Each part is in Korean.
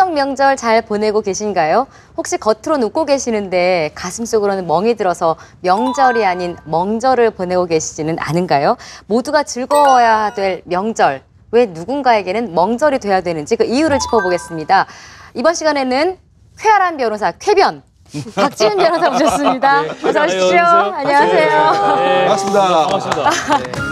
추석 명절 잘 보내고 계신가요? 혹시 겉으로는 웃고 계시는데 가슴속으로는 멍이 들어서 명절이 아닌 멍절을 보내고 계시지는 않은가요? 모두가 즐거워야 될 명절, 왜 누군가에게는 멍절이 돼야 되는지 그 이유를 짚어보겠습니다. 이번 시간에는 쾌활한 변호사, 쾌변! 박지훈 변호사 모셨습니다. 네. 어서 오십시오. 안녕하세요. 네. 반갑습니다. 반갑습니다. 네.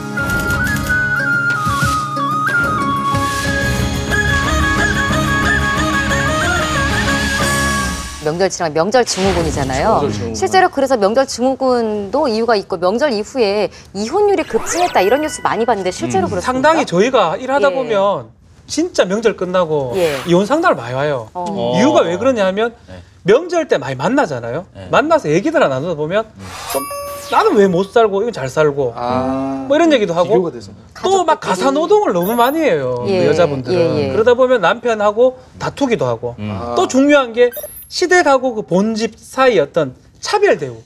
명절 치랑 명절 증후군이잖아요. 명절 증후군. 실제로 그래서 명절 증후군도 이유가 있고 명절 이후에 이혼율이 급증했다 이런 뉴스 많이 봤는데 실제로 그렇습니까? 상당히 저희가 일하다 예. 보면 진짜 명절 끝나고 예. 이혼 상담을 많이 와요. 이유가 왜 그러냐면 명절 때 많이 만나잖아요. 만나서 얘기들 나누다 보면 좀 나는 왜 못 살고 이건 잘 살고 뭐 이런 얘기도 하고 비교가 돼서. 또 막 가사 노동을 너무 많이 해요. 예. 그 여자분들은. 예, 예. 그러다 보면 남편하고 다투기도 하고 또 중요한 게 시댁하고 그 본집 사이 어떤 차별 대우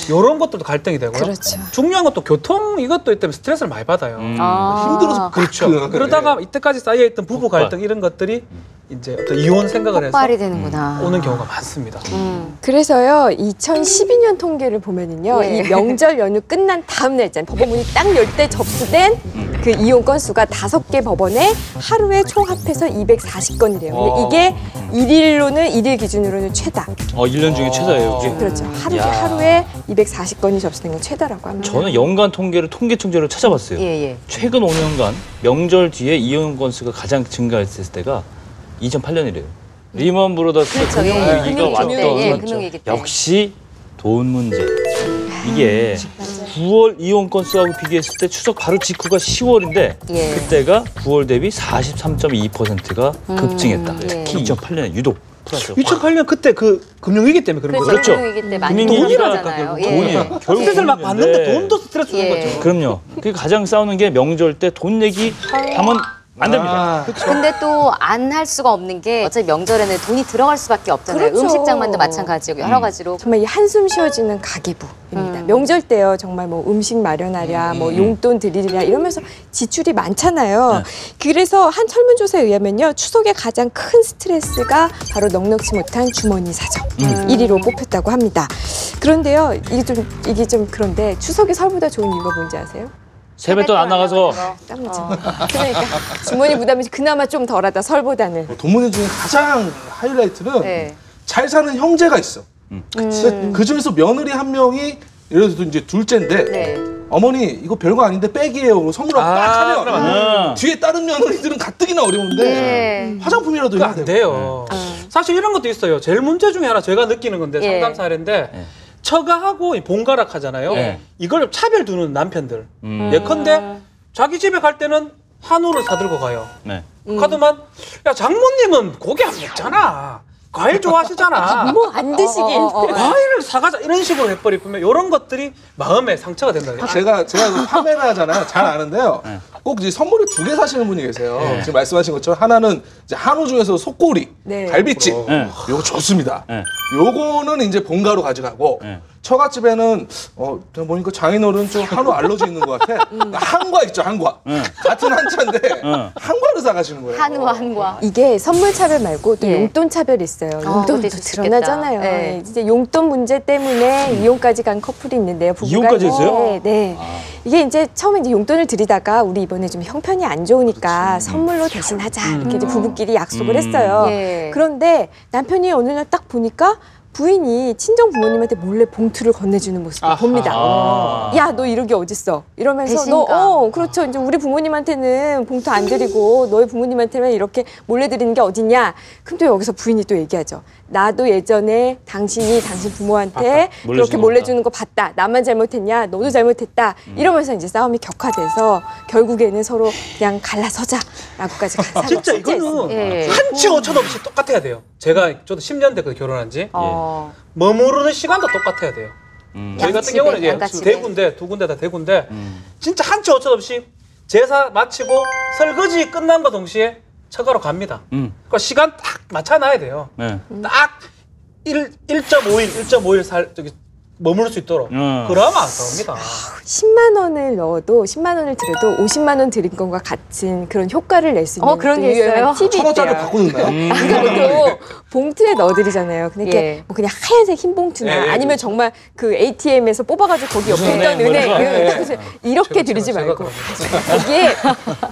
이런 것들도 갈등이 되고요. 그렇죠. 중요한 것도 교통 이것도 때문에 스트레스를 많이 받아요. 힘들어서 그렇죠. 그러다가 이때까지 쌓여있던 부부 갈등 이런 것들이 이제 어떤 이혼 생각을 해서 폭발이 되는구나. 오는 경우가 많습니다. 그래서요, 2012년 통계를 보면은요, 예. 이 명절 연휴 끝난 다음 날 있잖아요. 법원문이 딱 열 때 접수된 그 이혼 건수가 5개 법원에 하루에 총 합해서 240건이래요. 근데 이게 일일 기준으로는 최다. 1년 중에 최다예요, 이게. 그렇죠. 하루에 240건이 접수된 건 최다라고 합니다. 저는 연간 통계를 통계청재로 찾아봤어요. 예, 예. 최근 5년간 명절 뒤에 이혼 건수가 가장 증가했을 때가 2008년이래요. 리먼 브로더스 그렇죠. 예, 금융위기가 금융위기 왔던 때, 예, 금융위기 때. 역시 돈 문제. 이게 9월 이혼 건수하고 비교했을 때 추석 바로 직후가 10월인데 예. 그때가 9월 대비 43.2%가 급증했다. 예. 특히 2008년에 유독. 2008년 그때 그 금융위기 때문에 그런 거죠. 그렇죠. 금융위기 때 많이 금융위기가 힘들었잖아요. 예. 돈이에요. 결국 스트레스를 막 받는데 돈인데. 돈도 스트레스 주는 예. 거죠. 그럼요. 그 가장 싸우는 게 명절 때 돈 내기 하면 안 됩니다. 근데 또 안 할 수가 없는 게 어차피 명절에는 돈이 들어갈 수밖에 없잖아요. 그렇죠. 음식장만도 마찬가지고 여러 가지로. 정말 이 한숨 쉬어지는 가계부입니다. 명절 때요, 정말 뭐 음식 마련하랴, 뭐 용돈 드리랴 이러면서 지출이 많잖아요. 그래서 한 설문조사에 의하면요, 추석에 가장 큰 스트레스가 바로 넉넉지 못한 주머니 사정 1위로 뽑혔다고 합니다. 그런데요, 이게 좀 그런데 추석이 설보다 좋은 이유가 뭔지 아세요? 세뱃돈 안 나가서 딱 맞죠. 그러니까 주머니 부담이 그나마 좀 덜하다 설보다는. 동문회 중에 가장 하이라이트는 네. 잘 사는 형제가 있어. 그 중에서 며느리 한 명이 예를 들어서 이제 둘째인데 네. 어머니 이거 별거 아닌데 백이에요. 선물하고 딱 그럼 하면 뒤에 다른 며느리들은 가뜩이나 어려운데 네. 화장품이라도 그거 해야 안 돼요. 돼요. 사실 이런 것도 있어요. 제일 문제 중에 하나 제가 느끼는 건데 예. 상담 사례인데 처가하고 본가락 하잖아요. 예. 이걸 차별 두는 남편들. 예컨대 자기 집에 갈 때는 한우를 사들고 가요. 네. 하더만 야 장모님은 고기 안 먹잖아. 과일 좋아하시잖아. 뭐 안 드시긴. 과일을 사가자 이런 식으로 해버리면 이런 것들이 마음에 상처가 된다. 제가 그 판매를 하잖아요. 잘 아는데요. 꼭 이제 선물을 2개 사시는 분이 계세요. 지금 말씀하신 것처럼 하나는 이제 한우 중에서 속꼬리, 네. 갈비찜. 네. 요거 좋습니다. 네. 요거는 이제 본가로 가져가고 네. 처갓집에는 내가 보니까 장인어른 좀 한우 알러지 있는 것 같아. 한과 있죠, 한과. 같은 한자인데 한과를 사가시는 거예요. 한우와. 이게 선물 차별 말고 또 예. 용돈 차별이 있어요. 용돈도 그것도 드러나잖아요. 좋겠다. 예. 이제 용돈 문제 때문에 이혼까지 간 커플이 있는데요. 부부가. 이혼까지 했어요? 네, 네. 이게 이제 처음에 이제 용돈을 드리다가 우리 이번에 좀 형편이 안 좋으니까 선물로 대신하자 이렇게 이제 부부끼리 약속을 했어요. 예. 그런데 남편이 어느 날 딱 보니까 부인이 친정 부모님한테 몰래 봉투를 건네주는 모습을 봅니다. 야, 너 이런 게 어딨어? 이러면서 배신감. 그렇죠. 이제 우리 부모님한테는 봉투 안 드리고 너희 부모님한테만 이렇게 몰래 드리는 게 어딨냐? 그럼 또 여기서 부인이 또 얘기하죠. 나도 예전에 당신이 당신 부모한테 그렇게 몰래 주는 거 봤다. 나만 잘못했냐? 너도 잘못했다. 이러면서 이제 싸움이 격화돼서 결국에는 서로 그냥 갈라서자라고까지 간 사고. 진짜 이거는 예. 한치 오차도 없이 똑같아야 돼요. 저도 10년 됐거든요, 결혼한 지. 머무르는 시간도 똑같아야 돼요. 저희 같은 양집에, 경우는 이제 양가집에. 대구인데 두 군데 다 대구인데 진짜 한치 오차 없이 제사 마치고 설거지 끝난 거 동시에 처가로 갑니다. 그러니까 시간 딱 맞춰놔야 돼요. 네. 딱 1.5일, 1.5일 머무를 수 있도록. 그러면 안 싸웁니다. 10만 원을 넣어도 10만 원을 들여도 50만 원 들인 것과 같은 그런 효과를 낼 수 있는 그런 또 게 유용한 있어요? 팁이 1,000원짜리 있대요. 갖고 넣나요? 이거 보통 봉투에 넣어드리잖아요. 근데 이게 예. 뭐 그냥 하얀색 흰 봉투나 예, 예, 아니면 정말 그 ATM에서 뽑아가지고 거기 옆에 무슨 있던 은행, 은행 뭐 이런 거? 그래서 이렇게 드리지 제가 말고 이게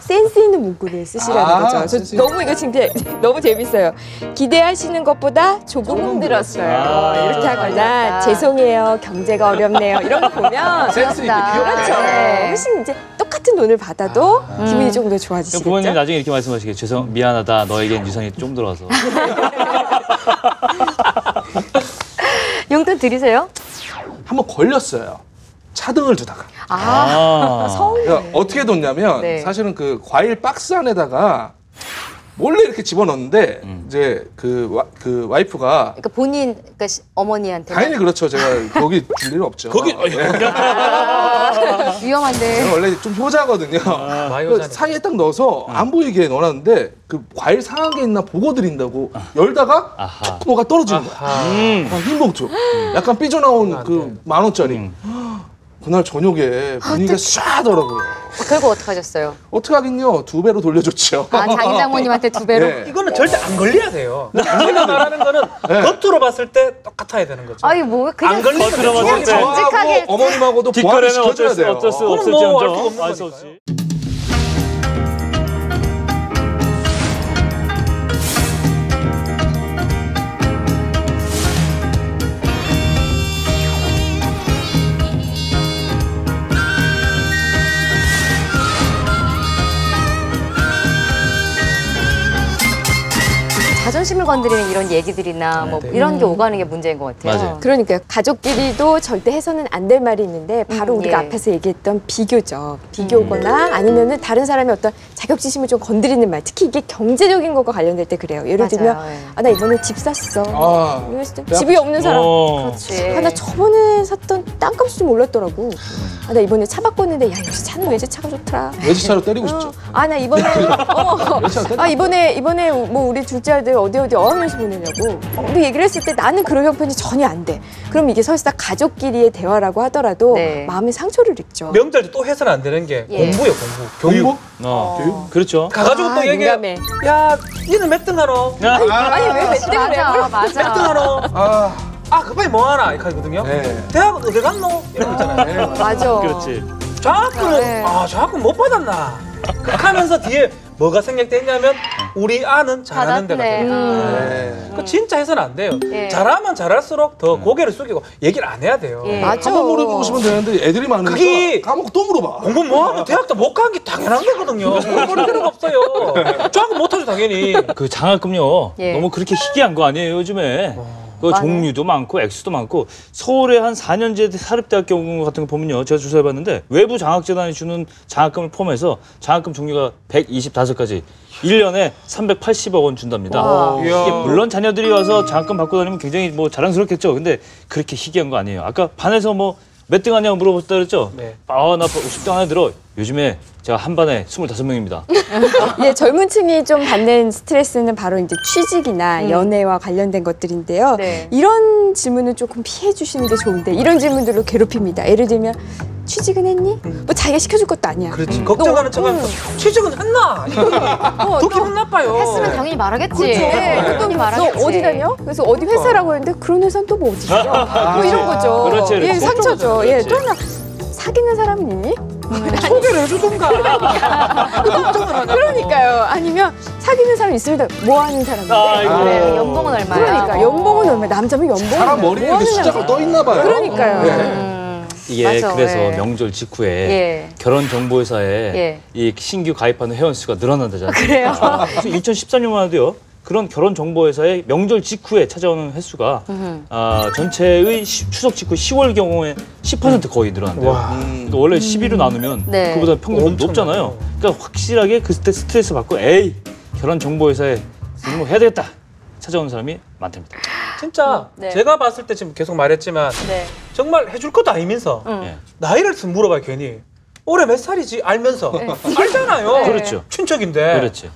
센스 있는 문구를 쓰시라는 거죠. 저 센스 너무 이거 진짜 너무 재밌어요. 기대하시는 것보다 조금 힘들었어요. 이렇게 하거나 맞다. 죄송해요. 경제가 어렵네요. 이런 거 보면 센스 있게 귀엽다. 귀엽네. 그렇죠. 네. 훨씬 이제 똑같은 돈을 받아도 기분이 조금 더 좋아지시겠죠. 부모님 나중에 이렇게 말씀하시겠죠. 죄송 미안하다. 너에겐 유산이 좀 들어와서. 용돈 드리세요? 한번 걸렸어요. 차등을 두다가. 서운해. 어떻게 뒀냐면 네. 사실은 그 과일 박스 안에다가 몰래 이렇게 집어넣는데 이제 그 와이프가 그러니까 본인, 그러니까 어머니한테 당연히 그렇죠. 제가 거기 줄 일은 없죠. 거기- 위험한데. 제가 원래 좀 효자거든요. 많이 그 효자네. 사이에 딱 넣어서 안 보이게 넣어놨는데 그 과일 상한 게 있나 보고 드린다고 열다가 아하. 뭐가 떨어지는 거야. 흰 봉투. 약간 삐져나온 그 10,000원짜리. 그날 저녁에 분위기가 쏴더라고요. 결국 어떻게 하셨어요? 어떻게 하긴요. 2배로 돌려줬죠. 장인 장모님한테 2배로? 네. 이거는 절대 안 걸려야 돼요. 제가 말하는 거는 겉으로 봤을 때 똑같아야 되는 거죠. 아니 뭐 그냥 안 걸리면 겉으로 봤을 그냥 때. 정직하게 어머님하고도 보완을 뒷거래는 시켜줘야 돼요. 어쩔 수 그건 없을지언정. 뭐 알 수가 없는 알수 거니까요. 없지. 자존심을 건드리는 이런 얘기들이나 뭐 네. 이런 게 오가는 게 문제인 것 같아요. 맞아요. 그러니까요. 가족끼리도 절대 해서는 안 될 말이 있는데 바로 우리가 예. 앞에서 얘기했던 비교죠. 비교거나 아니면은 다른 사람의 어떤 자격지심을 좀 건드리는 말. 특히 이게 경제적인 것과 관련될 때 그래요. 예를 맞아요. 들면 예. 나 이번에 집 샀어. 아, 이랬을 때 집이 없는 사람. 그렇지. 나 저번에 샀던 땅값이 좀 올랐더라고. 나 이번에 차 바꿨는데 야 역시 차는 외제차가 좋더라. 외제차로 때리고 싶죠. 나 이번에 외제차로 때리고 이번에 뭐 우리 둘째 아들 어디 어학연수 보내냐고 우리 얘기를 했을 때 나는 그런 형편이 전혀 안 돼. 그럼 이게 설사 가족끼리의 대화라고 하더라도 네. 마음의 상처를 입죠. 명절 때 또 해서는 안 되는 게 예. 공부예요, 공부. 교육. 교육? 그렇죠. 가가지고 또 얘기해. 민감해. 야, 니는 몇 등 하노? 아니 왜 왜 맞아, 몇 등 맞아. 하노? 아, 급하게 뭐 하나? 이렇게 하거든요. 네. 대학 어디 갔노? 이런 거 있잖아요. 네. 맞아. 그렇지. 장학금은, 네. 장학금 못 받았나? 그렇게 하면서 뒤에 뭐가 생략됐냐면 우리 아는 잘하는 데가 받았네. 돼요. 네. 그 진짜 해서는 안 돼요. 예. 잘하면 잘할수록 더 고개를 숙이고 얘기를 안 해야 돼요. 예. 맞아. 한번 물어보시면 되는데 애들이 많으니까 그게- 까먹고 또 물어봐. 공부 뭐하고 대학도 못 간 게 당연한 거거든요. 물어볼 필요가 없어요. 장학금 못하죠 당연히. 그 장학금요. 예. 너무 그렇게 희귀한 거 아니에요 요즘에. 그 많아요. 종류도 많고 액수도 많고 서울의 한 4년제 사립대학교 같은 거 보면요. 제가 조사해봤는데 외부 장학재단이 주는 장학금을 포함해서 장학금 종류가 125가지. 1년에 380억 원 준답니다. 와. 이게 물론 자녀들이 와서 장학금 받고 다니면 굉장히 뭐 자랑스럽겠죠. 근데 그렇게 희귀한 거 아니에요. 아까 반에서 뭐 몇 등 하냐고 물어봤다 그랬죠? 네. 나 50등 안에 들어. 요즘에 제가 한 반에 25명입니다. 예, 젊은 층이 좀 받는 스트레스는 바로 이제 취직이나 연애와 관련된 것들인데요. 네. 이런 질문은 조금 피해 주시는 게 좋은데 이런 질문들로 괴롭힙니다. 예를 들면 취직은 했니? 뭐 자기가 시켜줄 것도 아니야. 그렇지. 걱정하는 척하면서 취직은 했나? 더 기분 나빠요. 했으면 당연히 말하겠지. 네, 당연히 너 말하겠지. 어디 다녀? 그래서 어디 회사라고 했는데 그런 회사는 또 뭐 어디 있어? 뭐 이런 거죠. 그렇지, 그렇지. 예, 상처죠. 예, 그렇지. 또 하나 사귀는 사람은 있니? 소개를 해주던가. 걱정을 하냐. 그러니까요. 아니면 사귀는 사람 있으면 뭐 하는 사람인데? 아이고. 그래, 연봉은 얼마야? 그러니까 연봉은 얼마? 남자면 연봉은 사람 얼마? 머리에 뭐 이렇게 하는 숫자가 떠 있나 봐요. 그러니까요. 네. 이게 맞아, 그래서 예. 명절 직후에 예. 결혼정보회사에 예. 이 신규 가입하는 회원수가 늘어난다잖아요. 그래요? 그래서 2014년만 해도요. 그런 결혼정보회사에 명절 직후에 찾아오는 횟수가 전체의 추석 직후 10월 경우에 10% 거의 늘어난대요. 와. 또 원래 12로 나누면 네. 그보다 평균 엄청 높잖아요. 많아요. 그러니까 확실하게 그때 스트레스 받고 에이 결혼정보회사에 뭐 해야 되겠다 찾아오는 사람이 많답니다. 진짜 네. 제가 봤을 때 지금 계속 말했지만 네. 정말 해줄 것도 아니면서 예. 나이를 물어봐요 괜히. 올해 몇 살이지? 알면서. 알잖아요. 그렇죠. 친척인데. 그렇지.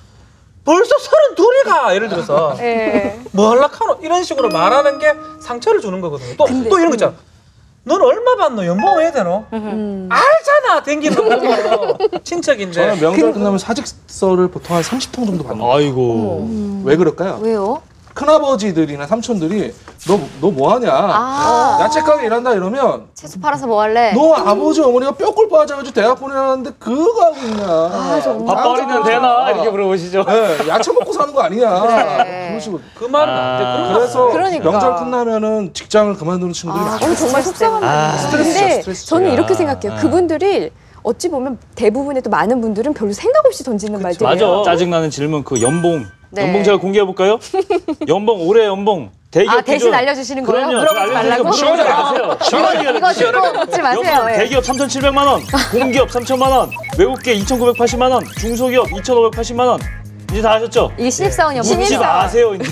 벌써 32이가 예를 들어서 예. 뭐 할락하노 이런 식으로 말하는 게 상처를 주는 거거든요. 또 이런 거 있잖아. 넌 얼마 받노? 연봉 왜 되노? 알잖아, 댕기는 거. 친척인데. 저는 명절 끝나면 사직서를 보통 한 30통 정도 받는 거예요. 아이고. 왜 그럴까요? 왜요? 큰아버지들이나 삼촌들이 너 뭐 하냐? 아. 야채 가게 일한다 이러면 채소 팔아서 뭐 할래? 너 아버지 어머니가 뼈골 빠져가지고 대학 보내라는데 그거 하고 있냐? 밥벌이는 되나? 이렇게 물어보시죠. 네, 야채 먹고 사는 거 아니냐? 그래. 그런 식으로. 그 말은 안 돼. 그런 거 그래서 그러니까. 명절 끝나면은 직장을 그만두는 친구들이 많아요. 정말 속상한 말이에요. 스트레스죠, 근데 스트레스. 저는 이렇게 생각해요. 그분들이 어찌 보면 대부분의 또 많은 분들은 별로 생각 없이 던지는 말들이에요. 맞아. 짜증나는 질문 그 연봉. 네. 연봉 제가 공개해 볼까요? 연봉 올해 연봉. 대기업 아, 대신 기준. 알려주시는 거예요? 그럼요. 물어보지 말라고? 시원하게 하세요. 시원하게 이거 하세요. 듣고 묻지 마세요. 연봉 예. 대기업 3,700만 원, 공기업 3,000만 원, 외국계 2,980만 원, 중소기업 2,580만 원. 이제 다 하셨죠? 이게 신입사원 연봉. 묻지 마세요 이제.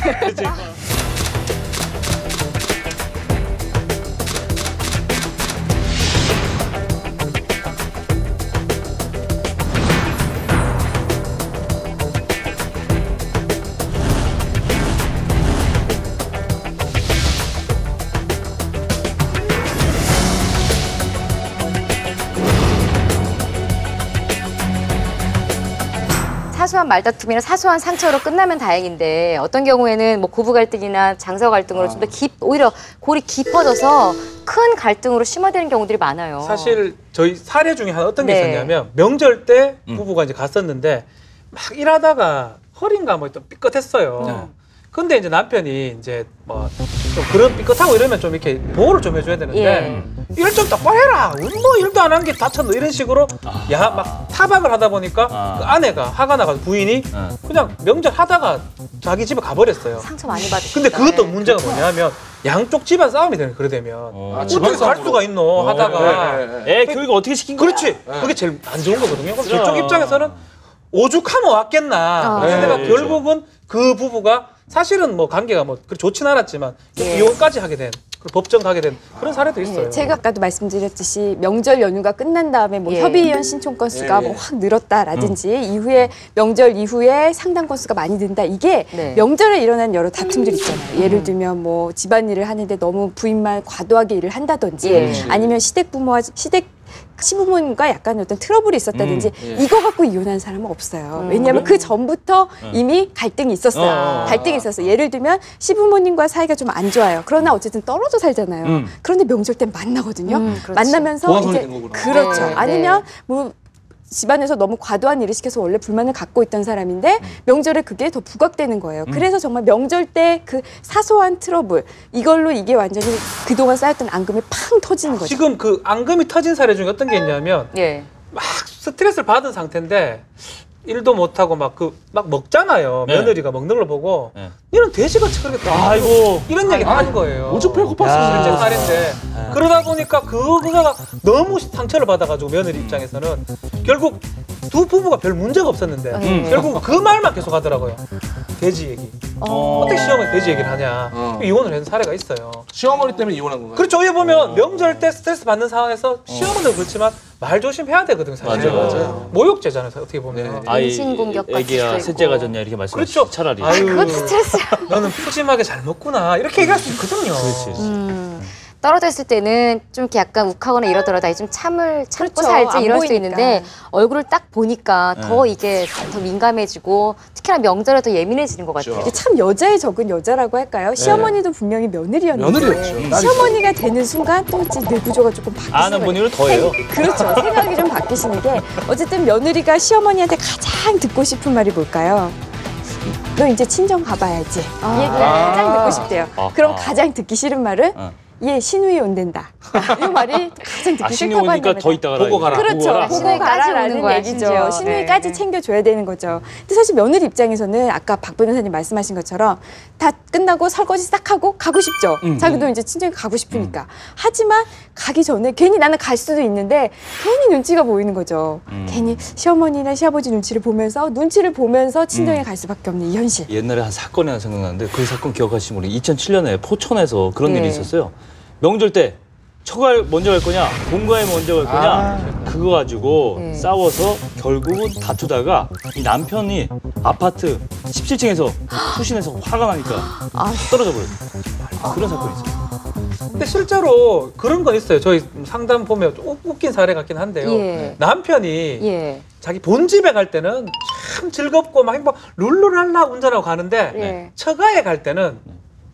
사소한 말다툼이나 사소한 상처로 끝나면 다행인데 어떤 경우에는 뭐 고부 갈등이나 장서 갈등으로 좀 더 오히려 골이 깊어져서 큰 갈등으로 심화되는 경우들이 많아요. 사실 저희 사례 중에 하나 어떤 게 네. 있었냐면 명절 때 부부가 이제 갔었는데 막 일하다가 허리인가 뭐 또 삐끗했어요. 근데 이제 남편이 이제 뭐 좀 그런 삐끗하고 이러면 좀 이렇게 보호를 좀 해줘야 되는데 예. 일 좀 똑바로 해라. 뭐 일도 안 한 게 다쳤노 이런 식으로 야 막 타박을 하다 보니까 그 아내가 화가 나가지고 부인이 그냥 명절 하다가 자기 집에 가버렸어요. 상처 많이 받으시죠. 근데 그것도 문제가 뭐냐면 양쪽 집안 싸움이 되는 그래 되면 어떻게 갈 수가 있노 하다가 애 교육 어떻게 시킨 거야? 그렇지 그게 제일 안 좋은 거거든요. 그럼 저쪽 입장에서는 오죽하면 왔겠나. 네. 근데 네, 결국은 그 부부가 사실은 뭐 관계가 뭐 그렇게 좋진 않았지만 예. 이혼까지 하게 된 그리고 법정 가게 된 그런 사례도 있어요. 예, 제가 아까도 말씀드렸듯이 명절 연휴가 끝난 다음에 뭐 예. 협의위원 신청 건수가 뭐 확 늘었다라든지 이후에 명절 이후에 상담 건수가 많이 는다. 이게 네. 명절에 일어난 여러 다툼들 있잖아요. 예를 들면 뭐 집안일을 하는데 너무 부인만 과도하게 일을 한다든지 예. 아니면 시부모님과 약간 어떤 트러블이 있었다든지 이거 갖고 이혼한 사람은 없어요. 왜냐하면 그 전부터 이미 갈등이 있었어요. 갈등이 있었어요. 예를 들면 시부모님과 사이가 좀 안 좋아요. 그러나 어쨌든 떨어져 살잖아요. 그런데 명절 때 만나거든요. 그렇지. 만나면서 보완선이 이제 된 거구나. 그렇죠. 네, 아니면 뭐 집안에서 너무 과도한 일을 시켜서 원래 불만을 갖고 있던 사람인데 명절에 그게 더 부각되는 거예요. 그래서 정말 명절 때 그 사소한 트러블 이걸로 이게 완전히 그동안 쌓였던 앙금이 팡 터지는 거죠. 지금 그 앙금이 터진 사례 중에 어떤 게 있냐면 예. 막 스트레스를 받은 상태인데 일도 못하고 막 먹잖아요. 네. 며느리가 먹는 걸 보고 네. 니는 돼지같이 그렇게 다 아이고. 이런 얘기 하는 거예요. 오죽 배고팠으면 실제 진짜. 사례인데 그러다 보니까 그거가 너무 상처를 받아가지고 며느리 입장에서는 결국 두 부부가 별 문제가 없었는데 결국 그 말만 계속 하더라고요. 돼지 얘기. 어떻게 시어머니 돼지 얘기를 하냐. 이혼을 한 사례가 있어요. 시어머니 때문에 이혼한 건가요? 그렇죠. 여기 보면 명절 때 스트레스 받는 상황에서 시어머니도 그렇지만 말 조심해야 되거든 사실. 맞아요. 모욕죄잖아요. 어떻게 보면. 네. 인신공격 받을 애기야 수도 셋째 있고. 가졌냐 이렇게 말씀하시죠. 그렇죠. 차라리. 아유, 그것도 스트레스야. 너는 푸짐하게 잘 먹구나. 이렇게 얘기할 수 있거든요. 그렇지. 떨어져 있을 때는 좀 이렇게 약간 욱하거나 이러더라도 좀 참고 그렇죠. 살지 안 이럴 수 보이니까. 있는데 얼굴을 딱 보니까 더 이게 더 민감해지고 특히나 명절에 더 예민해지는 것 같아요. 이게 참 여자의 적은 여자라고 할까요? 시어머니도 분명히 며느리였는데 며느리였죠. 시어머니가 되는 순간 또 이제 뇌 구조가 조금 바뀌는 아는 분위기를 더해요. 그렇죠. 생각이 좀 바뀌시는 게 어쨌든 며느리가 시어머니한테 가장 듣고 싶은 말이 뭘까요? 너 이제 친정 가봐야지. 이 얘기를 가장 듣고 싶대요. 그럼 가장 듣기 싫은 말은 얘 시누이 온댄다. 이 말이 가장 듣기 신이 싫다고 오니까 한답니다. 더 있다가 보고 가라. 그렇죠. 보고 보고 시누이까지 가라라는 오는 거야, 얘기죠. 심지어. 시누이까지 네. 챙겨줘야 되는 거죠. 근데 사실 며느리 입장에서는 아까 박 변호사님 말씀하신 것처럼 다 끝나고 설거지 싹 하고 가고 싶죠. 자기도 이제 친정에 가고 싶으니까. 하지만 가기 전에 괜히 나는 갈 수도 있는데 괜히 눈치가 보이는 거죠. 괜히 시어머니나 시아버지 눈치를 보면서 친정에 갈 수밖에 없는 이 현실. 옛날에 한 사건이 하나 생각나는데 그 사건 기억하시면 우리 2007년에 포천에서 그런 네. 일이 있었어요. 명절 때 처가 먼저 갈 거냐, 본가에 먼저 갈 거냐, 그거 가지고 네. 싸워서 결국은 다투다가 이 남편이 아파트 17층에서 후신해서 화가 나니까 떨어져 버렸어요. 그런 사건이 있어요. 근데 실제로 그런 건 있어요. 저희 상담 보면 좀 웃긴 사례 같긴 한데요. 예. 남편이 예. 자기 본집에 갈 때는 참 즐겁고 막 행복 룰루랄라 운전하고 가는데 예. 처가에 갈 때는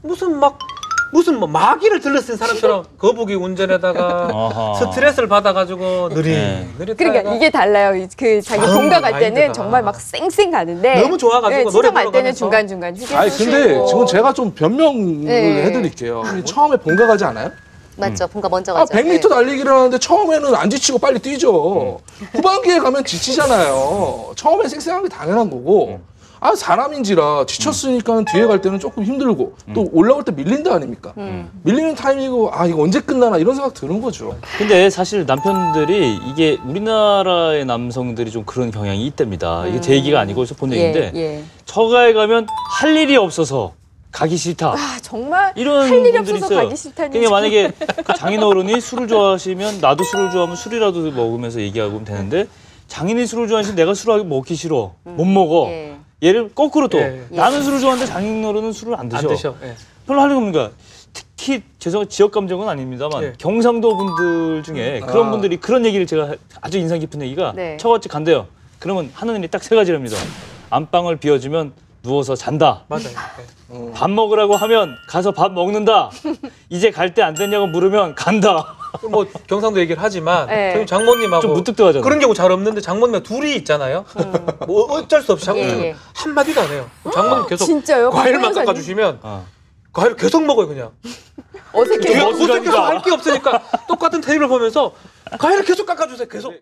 무슨 뭐 마귀를 들러쓴 사람처럼 거북이 운전에다가 아하. 스트레스를 받아가지고 느릿느릿 그러니까 이게 달라요. 그 자기 아유, 본가 갈 때는 마인드가. 정말 막 쌩쌩 가는데 너무 좋아가지고 노래 친정 갈 부르러 때는 가면서. 중간중간 휴게소 아니 근데 쉬고. 지금 제가 좀 변명을 네. 해드릴게요. 처음에 본가 가지 않아요? 맞죠. 본가 먼저 아, 가죠. 100m 달리기를 하는데 처음에는 안 지치고 빨리 뛰죠. 후반기에 가면 지치잖아요. 처음엔 쌩쌩한 게 당연한 거고. 아, 사람인지라 지쳤으니까 뒤에 갈 때는 조금 힘들고 또 올라올 때 밀린다 아닙니까? 밀리는 타이밍이고 아, 이거 언제 끝나나 이런 생각 드는 거죠. 근데 사실 남편들이 이게 우리나라의 남성들이 좀 그런 경향이 있답니다. 이게 제 얘기가 아니고 본 얘기인데 예. 처가에 가면 할 일이 없어서 가기 싫다. 아, 정말 이런 할 일이 분들이 없어서 있어요. 가기 싫다니. 그러니까 만약에 그 장인어른이 술을 좋아하시면 나도 술을 좋아하면 술이라도 먹으면서 얘기하고 되는데 장인이 술을 좋아하시면 내가 술을 먹기 싫어. 못 먹어. 예. 얘를 거꾸로 또 예. 나는 술을 좋아하는데 장인어른은 술을 안 드셔. 안 드셔. 예. 별로 하는 겁니까? 특히 죄송한 지역 감정은 아닙니다만 예. 경상도 분들 중에 그런 분들이 그런 얘기를 제가 아주 인상 깊은 얘기가 네. 처갓집 간대요. 그러면 하는 일이 딱 세 가지랍니다. 안방을 비워주면 누워서 잔다. 맞아요. 밥 먹으라고 하면 가서 밥 먹는다. 이제 갈 때 안 됐냐고 물으면 간다. 뭐 경상도 얘기를 하지만 네. 저희 장모님하고 좀 무뚝뚝하잖아요. 그런 경우 잘 없는데 장모님하고 둘이 있잖아요. 뭐 어쩔 수 없이 장모님 예. 한마디도 안 해요. 장모님 계속 진짜요? 과일만 박사님? 깎아주시면 어. 과일을 계속 먹어요 그냥. 어색해. 뒤에 멋지다니까. 어떻게 계속 할 게 없으니까 똑같은 테이블 보면서 과일을 계속 깎아주세요. 계속.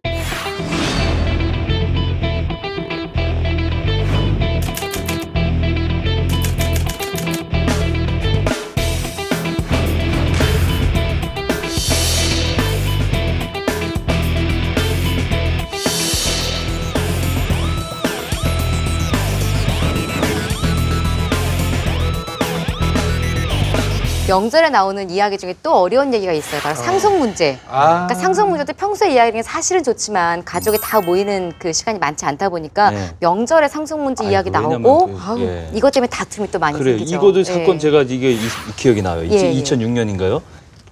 명절에 나오는 이야기 중에 또 어려운 얘기가 있어요. 바로 상속 문제. 아. 그러니까 상속 문제도 평소에 이야기하기는 사실은 좋지만 가족이 다 모이는 그 시간이 많지 않다 보니까 네. 명절에 상속 문제 이야기 아이고, 나오고 왜냐면 아우, 예. 이것 때문에 다툼이 또 많이 그래요. 생기죠. 이거도 예. 사건 제가 이게 기억이 나요. 예, 예. 2006년인가요?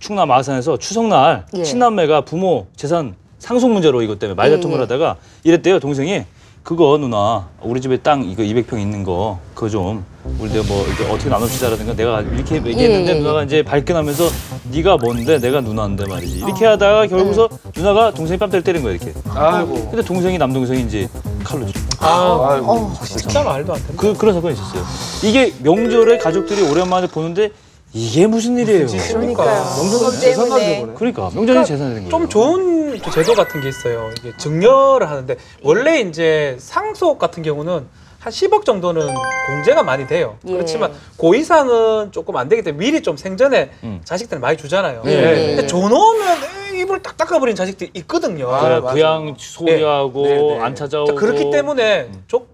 충남 아산에서 추석날 예. 친남매가 부모 재산 상속 문제로 이것 때문에 말다툼을 예. 하다가 이랬대요. 동생이 그거 누나 우리 집에 땅 이거 200평 있는 거 그거 좀 우리 내가 뭐 이렇게 어떻게 나눠주자라든가 내가 이렇게 얘기했는데 예, 예, 누나가 이제 발끈하면서 네가 뭔데 내가 누나인데 말이지 이렇게 하다가 결국서 누나가 동생이 뺨때를 때린 거야 이렇게. 아이고. 근데 동생이 남동생이 이제 칼로 죽. 아이고. 진짜 말도 안 된다. 그런 사건이 있었어요. 이게 명절에 가족들이 오랜만에 보는데 이게 무슨 일이에요? 그러니까요. 명절까지 재산가를 돼버네. 그러니까 명절이 재산이 된 거예요. 좀 좋은 제도 같은 게 있어요. 이게 증여를 하는데 원래 이제 상속 같은 경우는 한 10억 정도는 공제가 많이 돼요. 예. 그렇지만 그 이상은 조금 안 되기 때문에 미리 좀 생전에 자식들 많이 주잖아요. 예. 근데 줘놓으면 입을 딱 닦아버린 자식들이 있거든요. 아, 그래, 맞아. 부양 소리하고 네, 네. 안 찾아오고. 자, 그렇기 때문에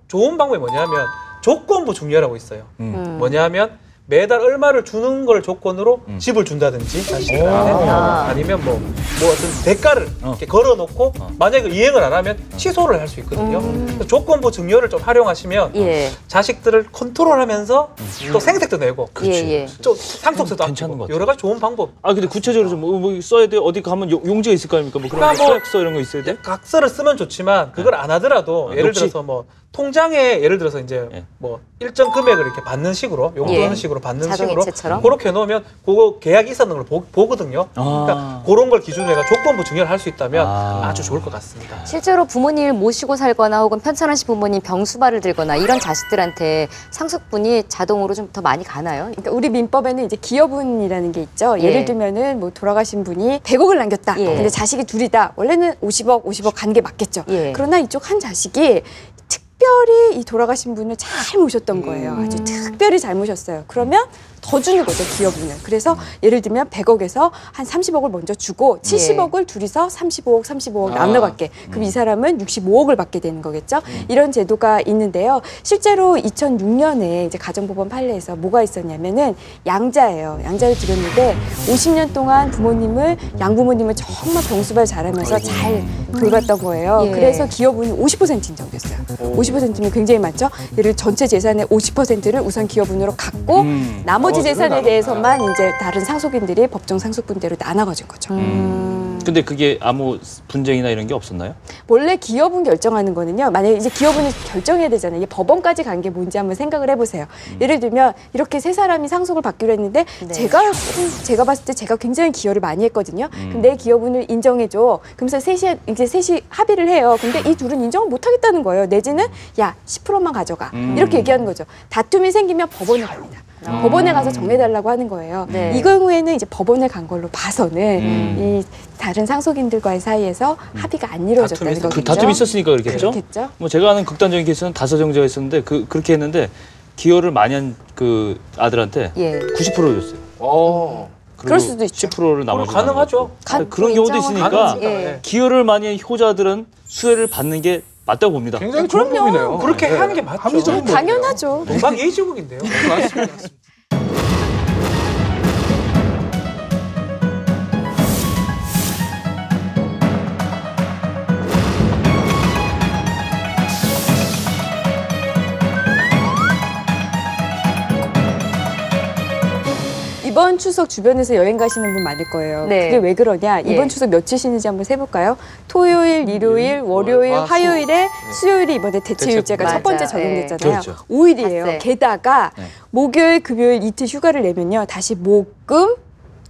좋은 방법이 뭐냐면 조건부 증여라고 있어요. 뭐냐면 매달 얼마를 주는 걸 조건으로 집을 준다든지 자식들한테 아니면 뭐 어떤 대가를 이렇게 걸어놓고 만약에 이행을 안 하면 취소를 할 수 있거든요. 그래서 조건부 증여를 좀 활용하시면 예. 자식들을 컨트롤하면서 또 생색도 내고 예. 좀 상속세도 괜찮은 아끼고 것 같아요. 여러 가지 좋은 방법. 아 근데 구체적으로 좀 뭐 써야 돼 어디 가면 용지가 있을 거 아닙니까? 뭐 그런 그러니까 거 뭐 서약서 이런 거 있어야 돼? 각서를 쓰면 좋지만 그걸 안 하더라도 예를 녹취? 들어서 뭐 통장에 예를 들어서 이제 예. 뭐 일정 금액을 이렇게 받는 식으로 용돈하는 예. 식으로 받는 자동이체처럼? 식으로 그렇게 해놓으면 그거 계약이 있었는 걸 보거든요. 그러니까 그런 걸 기준으로 해가 조건부 증여를 할 수 있다면 아주 좋을 것 같습니다. 실제로 부모님을 모시고 살거나 혹은 편찮으신 부모님 병수발을 들거나 이런 자식들한테 상속분이 자동으로 좀 더 많이 가나요? 그러니까 우리 민법에는 이제 기여분이라는 게 있죠. 예. 예를 들면은 뭐 돌아가신 분이 100억을 남겼다. 예. 근데 자식이 둘이다. 원래는 50억 간 게 맞겠죠. 예. 그러나 이쪽 한 자식이 특별히 이 돌아가신 분을 잘 모셨던 거예요. 아주 특별히 잘 모셨어요. 그러면 더 주는 거죠, 기여분을. 그래서 예를 들면 100억에서 한 30억을 먼저 주고 70억을 둘이서 35억 나눠갖게. 그럼 이 사람은 65억을 받게 되는 거겠죠. 이런 제도가 있는데요. 실제로 2006년에 이제 가정법원 판례에서 뭐가 있었냐면은 양자예요. 양자를 드렸는데 50년 동안 양부모님을 정말 병수발 잘하면서 잘 돌봤던 거예요. 예. 그래서 기여분이 50% 인정됐어요. 50%면 굉장히 많죠. 예를 들어 전체 재산의 50%를 우선 기여분으로 갖고 나머지 재산에 대해서만 이제 다른 상속인들이 법정 상속분대로 나눠가진 거죠. 근데 그게 아무 분쟁이나 이런 게 없었나요? 원래 기여분 결정하는 거는요. 만약에 이제 기여분을 결정해야 되잖아요. 이게 법원까지 간 게 뭔지 한번 생각을 해보세요. 예를 들면 이렇게 세 사람이 상속을 받기로 했는데 네. 제가 봤을 때 제가 굉장히 기여를 많이 했거든요. 그럼 내 기여분을 인정해줘. 그러면서 셋이 합의를 해요. 근데 이 둘은 인정을 못 하겠다는 거예요. 내지는 야 10%만 가져가. 이렇게 얘기하는 거죠. 다툼이 생기면 법원에 갑니다. 법원에 가서 정해달라고 하는 거예요. 네. 이 경우에는 이제 법원에 간 걸로 봐서는 이 다른 상속인들과의 사이에서 합의가 안 이루어졌다는 다툼이 거겠죠. 그 다툼이 있었으니까 그렇겠죠? 그렇겠죠. 뭐 제가 아는 극단적인 케이스는 다서정제가 있었는데 그렇게 했는데 기여를 많이 한 그 아들한테 예. 90% 줬어요. 그럴 수도 있죠. 10%를 나머지 가능하죠. 그런 경우도 있으니까 가능합니다. 예. 네. 기여를 많이 한 효자들은 수혜를 받는 게 맞다고 봅니다. 굉장히 좋은 법이네요. 그렇게 네. 하는 게 맞죠. 합리적인 법이네요. 당연하죠. 동방예의지국인데요. 맞습니다. 이번 추석 주변에서 여행 가시는 분 많을 거예요. 네. 그게 왜 그러냐? 예. 이번 추석 며칠 쉬는지 한번 세볼까요? 토요일, 일요일, 월요일, 화, 수. 화요일에 수요일이 이번에 대체일제가 맞아요. 첫 번째 예. 적용됐잖아요. 그렇죠. 5일이에요. 닷새. 게다가 네. 목요일, 금요일 이틀 휴가를 내면요. 다시 목, 금,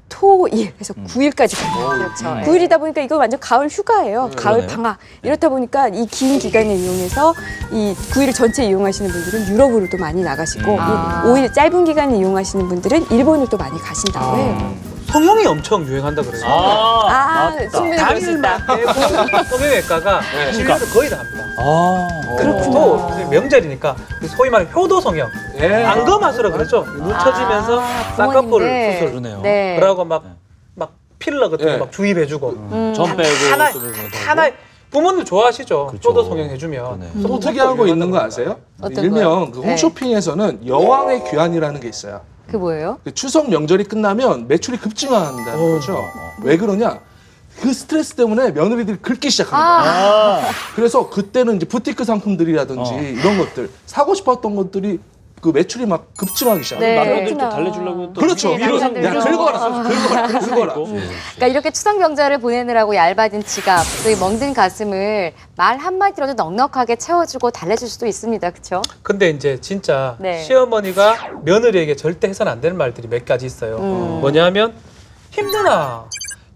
토, 일 해서 9일까지 갑니다. 그렇죠. 9일이다 보니까 이거 완전 가을 휴가예요. 가을 그러네요. 방학. 이렇다 보니까 이 긴 기간을 이용해서 이 9일을 전체 이용하시는 분들은 유럽으로도 많이 나가시고 아. 이 5일 짧은 기간을 이용하시는 분들은 일본을 또 많이 가신다고 해요. 성형이 엄청 유행한다 그래요. 맞다. 충분히 그럴 수 있다. 당일만 빼고 성형외과가 진료를 거의 다 합니다. 그렇구나. 또 명절이니까 소위 말하는 효도 성형. 예. 안검하수라 그러죠. 뭉쳐지면서 쌍꺼풀 부모님들. 수술. 그러네요. 네. 그러고 막 필러 같은 예. 거 막 주입해주고. 전 빼고 하나 또 그러고 하나 부모님 좋아하시죠. 그렇죠. 효도 성형 해주면. 그러네. 또 특이한 거 있는 거 아세요? 어떤 일명 거요? 그 네. 홈쇼핑에서는 여왕의 귀환이라는 게 있어요. 그게 뭐예요? 그 추석 명절이 끝나면 매출이 급증한다는 거죠. 왜 그러냐? 그 스트레스 때문에 며느리들이 긁기 시작하는 거예요. 그래서 그때는 이제 부티크 상품들이라든지 이런 것들 사고 싶었던 것들이 그 매출이 막 급증하기 시작해요. 네. 남편들 또 그렇구나. 달래주려고 또 그렇죠. 네, 위로 남자들도. 야 긁어라. 그러니까 이렇게 추석 명절을 보내느라고 얇아진 지갑, 또 이 멍든 가슴을 말 한마디로도 넉넉하게 채워주고 달래줄 수도 있습니다. 그렇죠? 근데 이제 진짜 네. 시어머니가 며느리에게 절대 해서는 안 되는 말들이 몇 가지 있어요. 뭐냐면 힘드나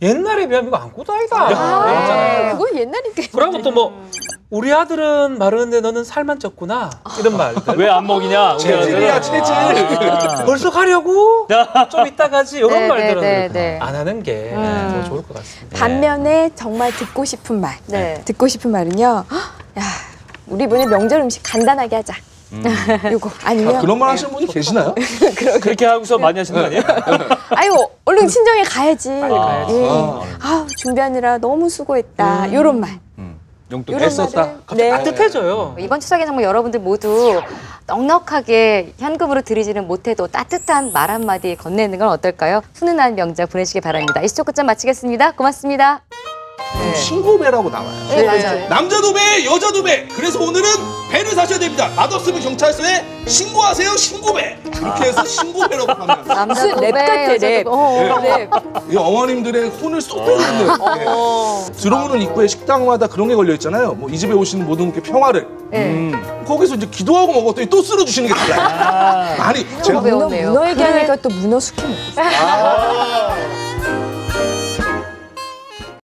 옛날에 비하면 이거 아무것도 아니다. 이러잖아요. 그건 옛날인데. 그러고 또 뭐 우리 아들은 마르는데 너는 살만 쪘구나 이런 말들. 왜 안 먹이냐? 우리 체질이야, 아들은. 체질. 벌써 가려고? 좀 이따 가지 이런 네, 말들은 네, 네. 안 하는 게 더 좋을 것 같습니다. 반면에 정말 듣고 싶은 말. 네. 듣고 싶은 말은요. 야, 우리 이번에 명절 음식 간단하게 하자. 요거 아니면 그런 말 하시는 분이 계시나요? 그렇게 하고서 많이 하시는 거 아니에요? 아유 얼른 친정에 가야지. 가야지. 예. 아. 아 준비하느라 너무 수고했다. 요런 말. 용돈 요런 애썼다. 말을 갑자기 따뜻해져요. 이번 추석에 정말 여러분들 모두 넉넉하게 현금으로 드리지는 못해도 따뜻한 말 한마디 건네는 건 어떨까요? 훈훈한 명절 보내시기 바랍니다. 이시초 끝점 마치겠습니다. 고맙습니다. 신고배라고 나와요. 네, 맞아요. 남자도 배, 여자도 배. 그래서 오늘은 배를 사셔야 됩니다. 맛없으면 경찰서에 신고하세요, 신고배. 그렇게 해서 신고배라고 합니다. 남자 무슨 랩 고백, 같아, 여자 랩. 고백. 네. 이 어머님들의 혼을 쏙 빼놓는. 들어오는 입구에 식당마다 그런 게 걸려 있잖아요. 뭐 이 집에 오시는 모든 분께 평화를. 네. 거기서 이제 기도하고 먹었더니 또 쓸어 주시는 게 달라요. 아니 제가 배웠네요. 문어 얘기하니까 또 문어 숙회 먹고 싶어.